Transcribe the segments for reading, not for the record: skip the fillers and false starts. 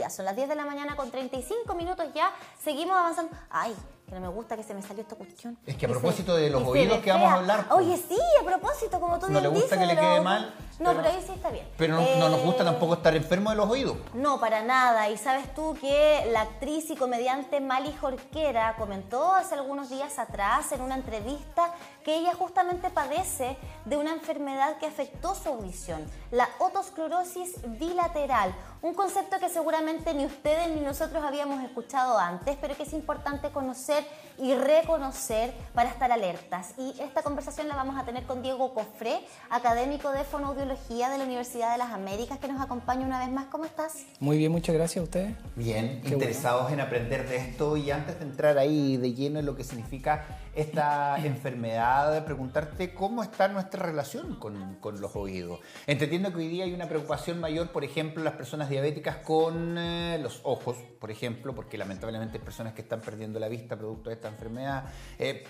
ya son las 10 de la mañana con 35 minutos ya. Seguimos avanzando. Ay, que no me gusta que se me salió esta cuestión. Es que a propósito de los oídos que vamos a hablar. Oye, sí, a propósito, como tú bien dices. ¿No le gusta que le quede mal? No, pero ahí sí está bien. Pero no nos gusta tampoco estar enfermo de los oídos. No, para nada. Y sabes tú que la actriz y comediante Mali Jorquera comentó hace algunos días atrás en una entrevista que ella justamente padece de una enfermedad que afectó su audición, la otosclerosis bilateral. Un concepto que seguramente ni ustedes ni nosotros habíamos escuchado antes, pero que es importante conocer y reconocer para estar alertas. Y esta conversación la vamos a tener con Diego Cofré, académico de fonoaudiología de la Universidad de las Américas, que nos acompaña una vez más. ¿Cómo estás? Muy bien, muchas gracias a ustedes. Bien, interesados en aprender de esto, y antes de entrar ahí de lleno en lo que significa esta enfermedad, preguntarte cómo está nuestra relación con los oídos. Entendiendo que hoy día hay una preocupación mayor, por ejemplo, las personas diabéticas con los ojos, por ejemplo, porque lamentablemente hay personas que están perdiendo la vista producto de esta enfermedad.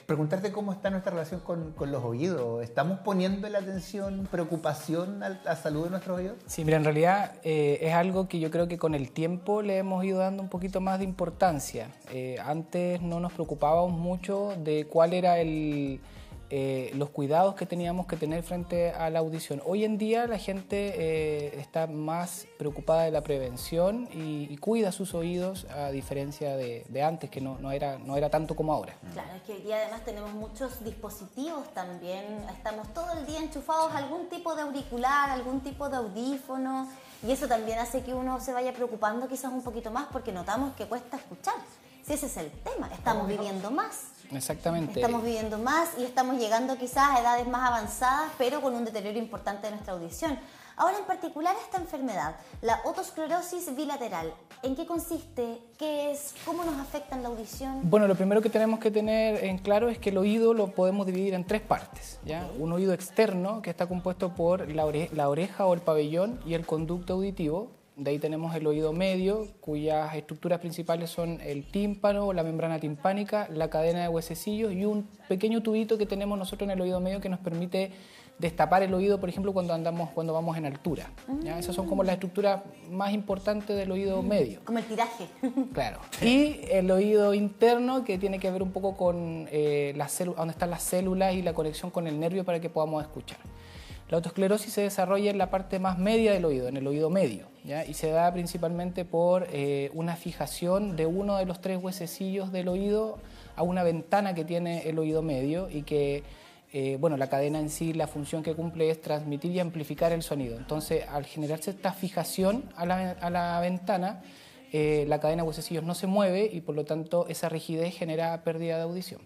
Preguntarte cómo está nuestra relación con los oídos. ¿Estamos poniendo la atención, preocupación a la salud de nuestros oídos? Sí, mira, en realidad es algo que yo creo que con el tiempo le hemos ido dando un poquito más de importancia. Antes no nos preocupábamos mucho de cuál era los cuidados que teníamos que tener frente a la audición. Hoy en día la gente está más preocupada de la prevención y cuida sus oídos, a diferencia de antes, que no era tanto como ahora. Claro, es que hoy día además tenemos muchos dispositivos también, estamos todo el día enchufados a algún tipo de auricular, algún tipo de audífono, y eso también hace que uno se vaya preocupando quizás un poquito más, porque notamos que cuesta escuchar. Si ese es el tema, estamos viviendo más. Exactamente. Estamos viviendo más y estamos llegando quizás a edades más avanzadas, pero con un deterioro importante de nuestra audición. Ahora, en particular, esta enfermedad, la otosclerosis bilateral, ¿en qué consiste? ¿Qué es? ¿Cómo nos afecta en la audición? Bueno, lo primero que tenemos que tener en claro es que el oído lo podemos dividir en tres partes, ¿ya? Okay. Un oído externo, que está compuesto por la oreja o el pabellón y el conducto auditivo. De ahí tenemos el oído medio, cuyas estructuras principales son el tímpano, la membrana timpánica, la cadena de huesecillos y un pequeño tubito que tenemos nosotros en el oído medio que nos permite destapar el oído, por ejemplo, cuando vamos en altura, ¿ya? Esas son como las estructuras más importantes del oído medio. Como el tiraje. Claro. Y el oído interno, que tiene que ver un poco con donde están las células y la conexión con el nervio para que podamos escuchar. La otosclerosis se desarrolla en la parte más media del oído, en el oído medio, ¿ya? Y se da principalmente por una fijación de uno de los tres huesecillos del oído a una ventana que tiene el oído medio, y que, la cadena en sí, la función que cumple es transmitir y amplificar el sonido. Entonces, al generarse esta fijación a la ventana, la cadena de huesecillos no se mueve y por lo tanto esa rigidez genera pérdida de audición.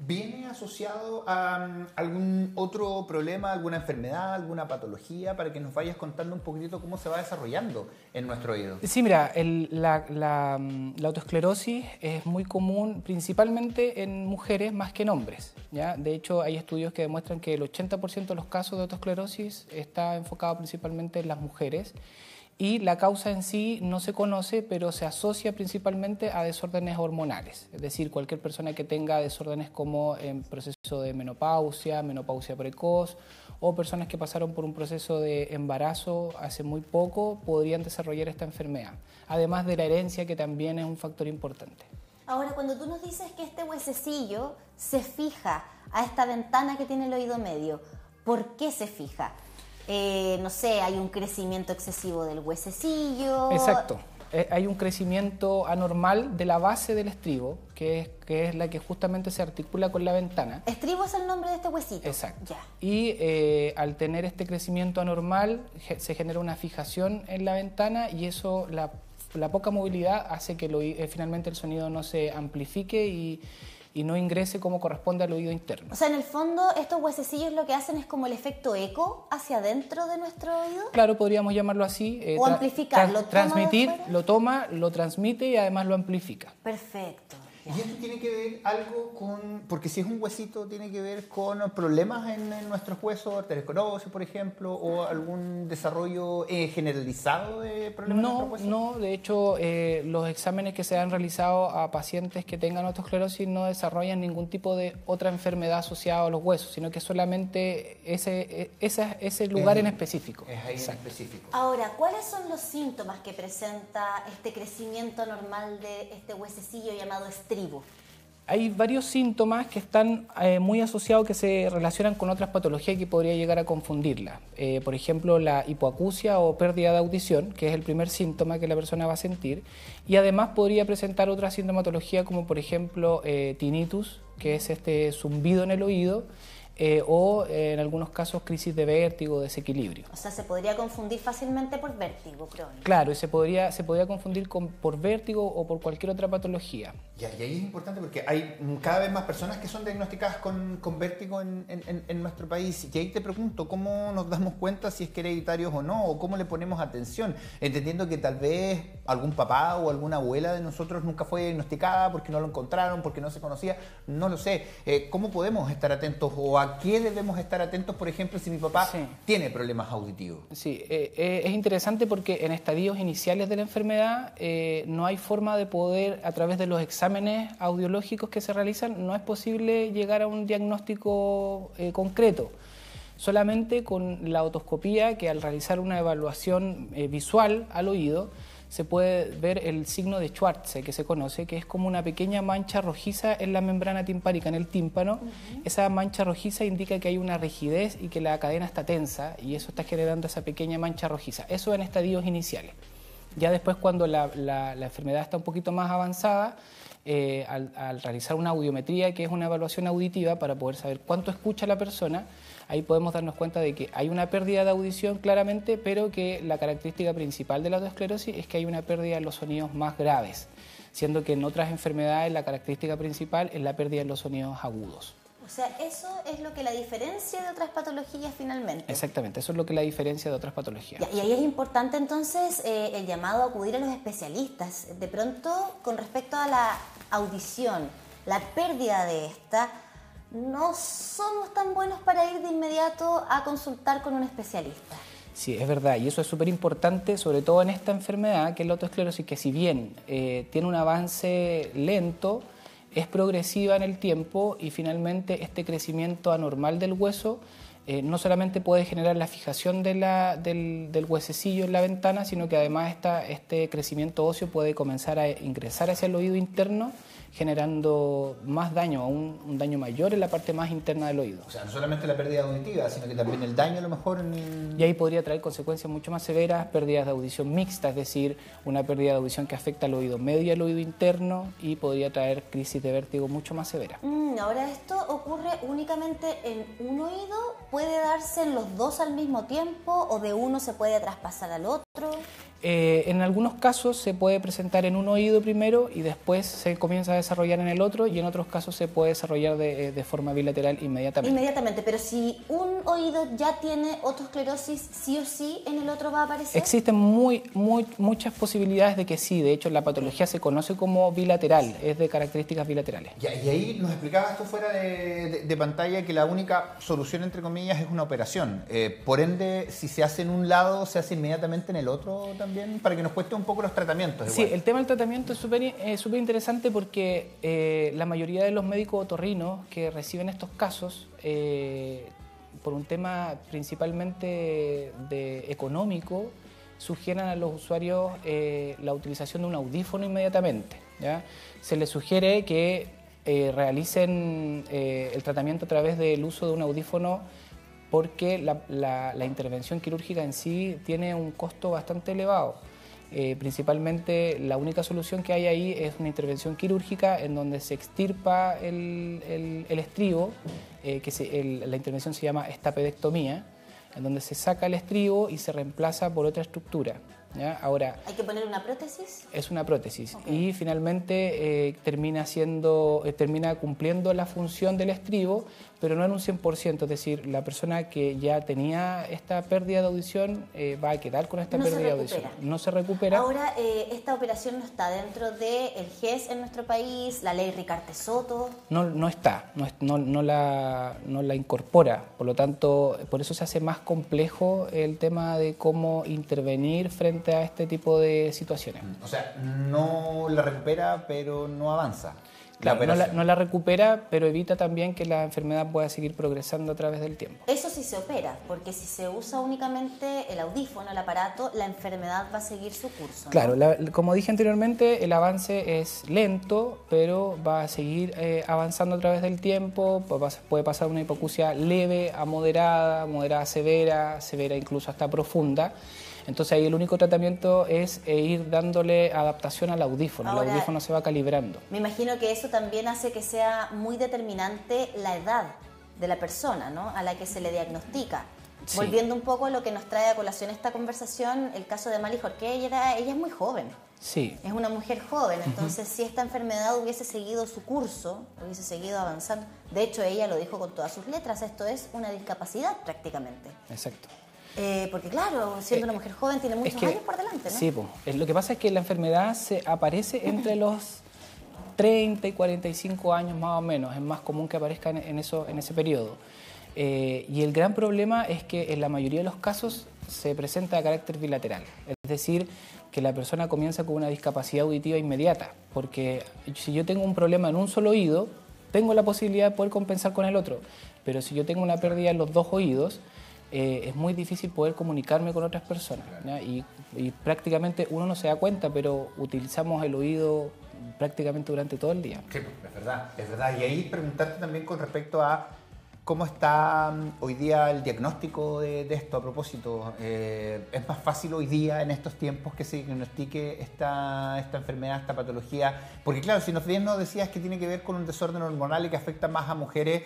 ¿Viene asociado a algún otro problema, alguna enfermedad, alguna patología, para que nos vayas contando un poquitito cómo se va desarrollando en nuestro oído? Sí, mira, la otosclerosis es muy común principalmente en mujeres más que en hombres, ¿ya? De hecho, hay estudios que demuestran que el 80% de los casos de otosclerosis está enfocado principalmente en las mujeres. Y la causa en sí no se conoce, pero se asocia principalmente a desórdenes hormonales. Es decir, cualquier persona que tenga desórdenes como en proceso de menopausia precoz, o personas que pasaron por un proceso de embarazo hace muy poco, podrían desarrollar esta enfermedad. Además de la herencia, que también es un factor importante. Ahora, cuando tú nos dices que este huesecillo se fija a esta ventana que tiene el oído medio, ¿por qué se fija? No sé, hay un crecimiento excesivo del huesecillo. Exacto. Hay un crecimiento anormal de la base del estribo, que es la que justamente se articula con la ventana. Estribo es el nombre de este huesito. Exacto. Ya. Y al tener este crecimiento anormal, se genera una fijación en la ventana, y eso, la poca movilidad, hace que finalmente el sonido no se amplifique y no ingrese como corresponde al oído interno. O sea, en el fondo, estos huesecillos lo que hacen es como el efecto eco hacia adentro de nuestro oído. Claro, podríamos llamarlo así. O amplificar. Transmitir, lo toma, lo transmite y además lo amplifica. Perfecto. ¿Y esto tiene que ver algo con, porque si es un huesito, tiene que ver con problemas en nuestros huesos, arteriosclerosis, por ejemplo, o algún desarrollo generalizado de problemas en nuestros huesos? No, de hecho, los exámenes que se han realizado a pacientes que tengan osteosclerosis no desarrollan ningún tipo de otra enfermedad asociada a los huesos, sino que solamente ese lugar en específico. Es ahí Exacto. en específico. Ahora, ¿cuáles son los síntomas que presenta este crecimiento normal de este huesecillo llamado estribo? Hay varios síntomas que están muy asociados, que se relacionan con otras patologías que podría llegar a confundirla. Por ejemplo, la hipoacusia o pérdida de audición, que es el primer síntoma que la persona va a sentir, y además podría presentar otra sintomatología como por ejemplo tinnitus, que es este zumbido en el oído, o en algunos casos crisis de vértigo, desequilibrio. O sea, se podría confundir fácilmente por vértigo crónico. Claro, y se podría confundir por vértigo o por cualquier otra patología. Y ahí es importante porque hay cada vez más personas que son diagnosticadas con vértigo en nuestro país. Y ahí te pregunto, ¿cómo nos damos cuenta si es que hereditarios o no? ¿O cómo le ponemos atención? Entendiendo que tal vez algún papá o alguna abuela de nosotros nunca fue diagnosticada porque no lo encontraron, porque no se conocía, no lo sé. ¿Cómo podemos estar atentos o a qué debemos estar atentos, por ejemplo, si mi papá tiene problemas auditivos? Sí, es interesante porque en estadios iniciales de la enfermedad no hay forma de poder, a través de los exámenes audiológicos que se realizan, no es posible llegar a un diagnóstico concreto. Solamente con la otoscopía, que al realizar una evaluación visual al oído, se puede ver el signo de Schwarze, que se conoce, que es como una pequeña mancha rojiza en la membrana timpánica, en el tímpano. Esa mancha rojiza indica que hay una rigidez y que la cadena está tensa, y eso está generando esa pequeña mancha rojiza. Eso en estadios iniciales. Ya después, cuando la enfermedad está un poquito más avanzada, al realizar una audiometría, que es una evaluación auditiva para poder saber cuánto escucha la persona, ahí podemos darnos cuenta de que hay una pérdida de audición claramente, pero que la característica principal de la osteosclerosis es que hay una pérdida en los sonidos más graves, siendo que en otras enfermedades la característica principal es la pérdida en los sonidos agudos. O sea, eso es lo que la diferencia de otras patologías finalmente. Exactamente, eso es lo que la diferencia de otras patologías. Y ahí es importante entonces el llamado a acudir a los especialistas. De pronto, con respecto a la audición, la pérdida de esta, no somos tan buenos para ir de inmediato a consultar con un especialista. Sí, es verdad, y eso es súper importante, sobre todo en esta enfermedad, que es la osteosclerosis, que si bien tiene un avance lento, es progresiva en el tiempo, y finalmente este crecimiento anormal del hueso no solamente puede generar la fijación del huesecillo en la ventana, sino que además este crecimiento óseo puede comenzar a ingresar hacia el oído interno, generando más daño, un daño mayor en la parte más interna del oído. O sea, no solamente la pérdida auditiva, sino que también el daño a lo mejor Y ahí podría traer consecuencias mucho más severas, pérdidas de audición mixta, es decir, una pérdida de audición que afecta al oído medio y al oído interno, y podría traer crisis de vértigo mucho más severa. Ahora, ¿esto ocurre únicamente en un oído? ¿Puede darse en los dos al mismo tiempo o de uno se puede traspasar al otro? En algunos casos se puede presentar en un oído primero y después se comienza a desarrollar en el otro, y en otros casos se puede desarrollar de forma bilateral inmediatamente. Inmediatamente, pero si un oído ya tiene osteosclerosis, sí o sí en el otro va a aparecer. Existen muchas posibilidades de que sí, de hecho la patología se conoce como bilateral, es de características bilaterales. Y ahí nos explicabas tú fuera de pantalla que la única solución, entre comillas, es una operación. Por ende, si se hace en un lado, ¿se hace inmediatamente en el otro también? Para que nos cueste un poco los tratamientos. Sí, el tema del tratamiento es súper interesante porque la mayoría de los médicos otorrinos que reciben estos casos, por un tema principalmente económico, sugieren a los usuarios la utilización de un audífono inmediatamente, ¿ya? Se les sugiere que realicen el tratamiento a través del uso de un audífono, porque la intervención quirúrgica en sí tiene un costo bastante elevado. Principalmente la única solución que hay ahí es una intervención quirúrgica en donde se extirpa el estribo, la intervención se llama estapedectomía, en donde se saca el estribo y se reemplaza por otra estructura. ¿ya? Ahora, ¿hay que poner una prótesis? es una prótesis Okay. y finalmente termina cumpliendo la función del estribo, pero no en un 100%, es decir, la persona que ya tenía esta pérdida de audición va a quedar con esta pérdida de audición. No se recupera. Ahora, esta operación no está dentro del GES en nuestro país, la ley Ricarte Soto. No está, no la incorpora, por lo tanto, por eso se hace más complejo el tema de cómo intervenir frente a este tipo de situaciones. O sea, no la recupera, pero no avanza. Claro, no la recupera, pero evita también que la enfermedad pueda seguir progresando a través del tiempo. Eso sí se opera, porque si se usa únicamente el audífono, el aparato, la enfermedad va a seguir su curso, ¿no? Claro, como dije anteriormente, el avance es lento, pero va a seguir avanzando a través del tiempo. Puede pasar una hipoacusia leve a moderada, moderada a severa, severa incluso hasta profunda. Entonces ahí el único tratamiento es ir dándole adaptación al audífono. Ahora, el audífono se va calibrando. Me imagino que eso también hace que sea muy determinante la edad de la persona, ¿no?, a la que se le diagnostica. Sí. Volviendo un poco a lo que nos trae a colación esta conversación, el caso de Mali Jorquera, ella es muy joven. Sí. Es una mujer joven, entonces si esta enfermedad hubiese seguido su curso, hubiese seguido avanzando, de hecho ella lo dijo con todas sus letras, esto es una discapacidad prácticamente. Exacto. Porque claro, siendo una mujer joven tiene muchos años por delante, ¿no? Sí, lo que pasa es que la enfermedad aparece entre los 30 y 45 años más o menos, es más común que aparezca en ese periodo. Y el gran problema es que en la mayoría de los casos se presenta de carácter bilateral, es decir, que la persona comienza con una discapacidad auditiva inmediata, porque si yo tengo un problema en un solo oído, tengo la posibilidad de poder compensar con el otro, pero si yo tengo una pérdida en los dos oídos, es muy difícil poder comunicarme con otras personas, ¿ya? Y prácticamente uno no se da cuenta, pero utilizamos el oído prácticamente durante todo el día. Sí, es verdad. Y ahí preguntarte también con respecto a cómo está hoy día el diagnóstico de esto a propósito. ¿Es más fácil hoy día en estos tiempos que se diagnostique esta enfermedad, esta patología? Porque claro, si nos decías que tiene que ver con un desorden hormonal y que afecta más a mujeres,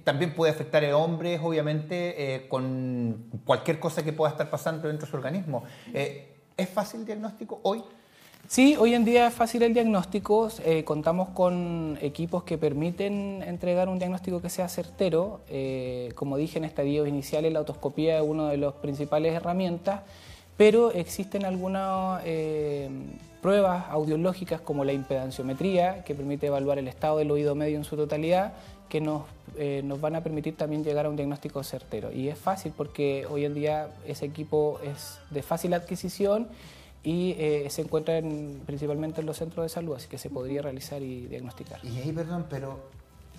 también puede afectar a hombres, obviamente, con cualquier cosa que pueda estar pasando dentro de su organismo. ¿Es fácil el diagnóstico hoy? Sí, hoy en día es fácil el diagnóstico, contamos con equipos que permiten entregar un diagnóstico que sea certero. Como dije en estadios iniciales, la otoscopía es una de las principales herramientas, pero existen algunas pruebas audiológicas como la impedanciometría, que permite evaluar el estado del oído medio en su totalidad, que nos van a permitir también llegar a un diagnóstico certero. Y es fácil porque hoy en día ese equipo es de fácil adquisición y se encuentran principalmente en los centros de salud, así que se podría realizar y diagnosticar. Y ahí, perdón, pero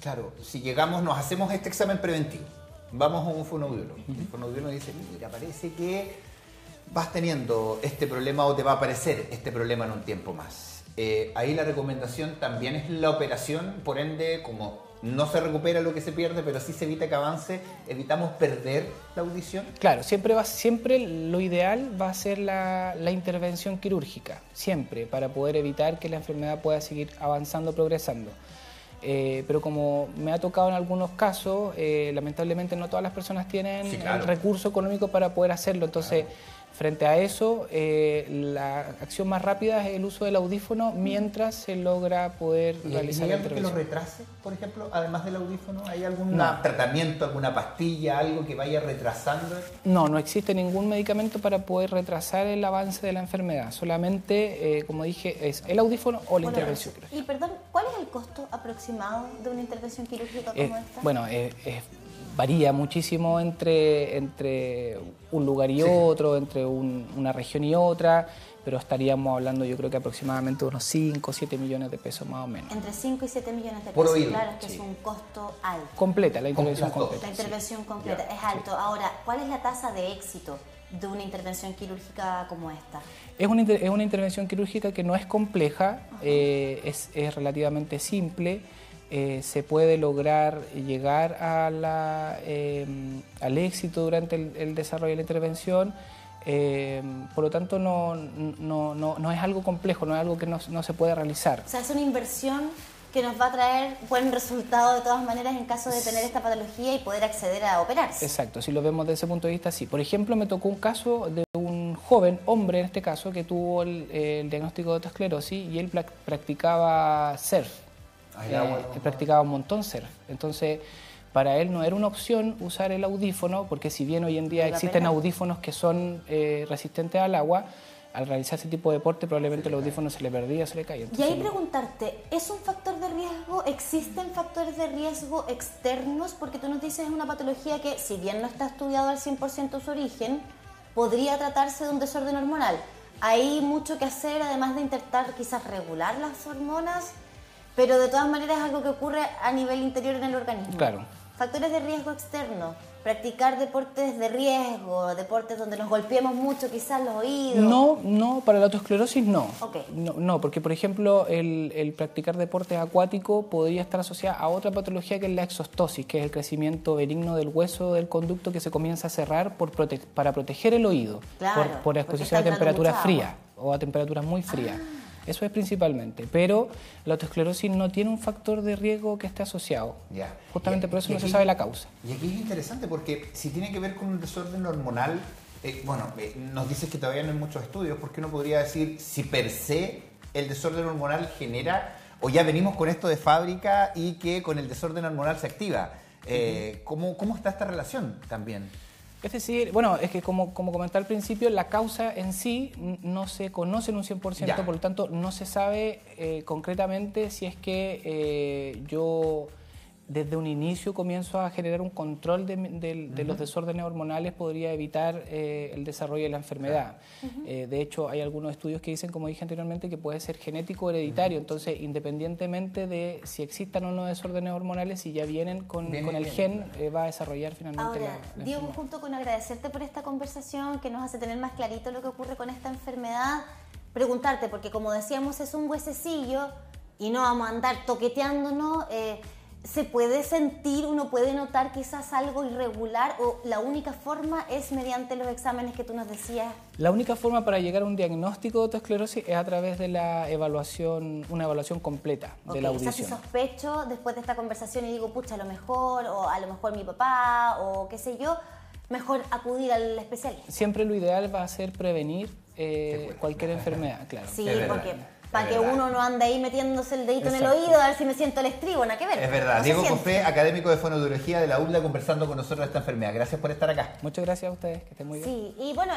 claro, si llegamos, nos hacemos este examen preventivo, vamos a un fonoaudiólogo, el fonoaudiólogo dice, mira, parece que vas teniendo este problema o te va a aparecer este problema en un tiempo más. Ahí la recomendación también es la operación, por ende, como no se recupera lo que se pierde, pero sí se evita que avance, evitamos perder la audición. Claro, siempre lo ideal va a ser la intervención quirúrgica, siempre, para poder evitar que la enfermedad pueda seguir avanzando, progresando. Pero como me ha tocado en algunos casos, lamentablemente no todas las personas tienen el recurso económico para poder hacerlo, entonces frente a eso, la acción más rápida es el uso del audífono mientras se logra poder realizar la intervención. ¿Y hay algo que lo retrase, por ejemplo, además del audífono? ¿Hay algún tratamiento, alguna pastilla, algo que vaya retrasando? No existe ningún medicamento para poder retrasar el avance de la enfermedad. Solamente, como dije, es el audífono o la intervención quirúrgica. Y perdón, ¿cuál es el costo aproximado de una intervención quirúrgica como esta? Bueno, varía muchísimo entre un lugar y otro, entre una región y otra, pero estaríamos hablando, yo creo que aproximadamente unos 5 o 7 millones de pesos más o menos. Entre 5 y 7 millones de pesos. Por oído. Claro, que es un costo alto. Completa, la intervención completa. La intervención completa es alto. Ahora, ¿cuál es la tasa de éxito de una intervención quirúrgica como esta? Es una intervención quirúrgica que no es compleja, es relativamente simple. Se puede lograr llegar al éxito durante el desarrollo de la intervención, por lo tanto no es algo complejo, no es algo que no se puede realizar. O sea, es una inversión que nos va a traer buen resultado de todas maneras en caso de tener esta patología y poder acceder a operarse. Exacto, si lo vemos desde ese punto de vista, sí. Por ejemplo, me tocó un caso de un joven, hombre en este caso, que tuvo el diagnóstico de autoesclerosis y él practicaba surf. Practicaba un montón surf. Entonces, para él no era una opción usar el audífono, porque si bien hoy en día existen audífonos que son resistentes al agua, al realizar ese tipo de deporte probablemente el audífono se le perdía, se le caía. Y ahí preguntarte, ¿es un factor de riesgo? ¿Existen factores de riesgo externos? Porque tú nos dices es una patología que, si bien no está estudiado al 100% su origen, podría tratarse de un desorden hormonal. Hay mucho que hacer, además de intentar quizás regular las hormonas, pero de todas maneras es algo que ocurre a nivel interior en el organismo. Claro. Factores de riesgo externo, practicar deportes de riesgo, deportes donde nos golpeemos mucho, quizás los oídos. No, para la autoesclerosis no. Okay. No, porque por ejemplo el practicar deportes acuáticos podría estar asociado a otra patología que es la exostosis, que es el crecimiento benigno del hueso del conducto que se comienza a cerrar para proteger el oído, claro, por exposición a temperaturas frías o a temperaturas muy frías. Eso es principalmente, pero la autoesclerosis no tiene un factor de riesgo que esté asociado. Ya. Justamente por eso no se sabe la causa. Y aquí es interesante porque si tiene que ver con un desorden hormonal, nos dices que todavía no hay muchos estudios, porque uno podría decir si per se el desorden hormonal genera, o ya venimos con esto de fábrica y que con el desorden hormonal se activa. ¿Cómo está esta relación también? Es decir, bueno, es que como comenté al principio, la causa en sí no se conoce en un 100%, ya. Por lo tanto no se sabe concretamente si es que yo desde un inicio comienzo a generar un control de los desórdenes hormonales, podría evitar el desarrollo de la enfermedad. De hecho, hay algunos estudios que dicen, como dije anteriormente, que puede ser genético o hereditario, entonces independientemente de si existan o no desórdenes hormonales, si ya vienen con el gen, va a desarrollar finalmente la Diego, enfermedad. junto con agradecerte por esta conversación que nos hace tener más clarito lo que ocurre con esta enfermedad, preguntarte, porque como decíamos es un huesecillo y no vamos a andar toqueteándonos, ¿se puede sentir, uno puede notar quizás algo irregular o la única forma es mediante los exámenes que tú nos decías? La única forma para llegar a un diagnóstico de autoesclerosis es a través de la evaluación, una evaluación completa de la audición. O sea, si sospecho después de esta conversación y digo, pucha, a lo mejor mi papá, o qué sé yo, mejor acudir al especialista. Siempre lo ideal va a ser prevenir cualquier enfermedad, claro. Sí, porque para que uno no ande ahí metiéndose el dedito en el oído a ver si me siento el estribo, nada que ver. Es verdad. No Diego Cofé, académico de fonoaudiología de la ULA, conversando con nosotros de esta enfermedad. Gracias por estar acá. Muchas gracias a ustedes, que estén muy bien. Sí, y bueno...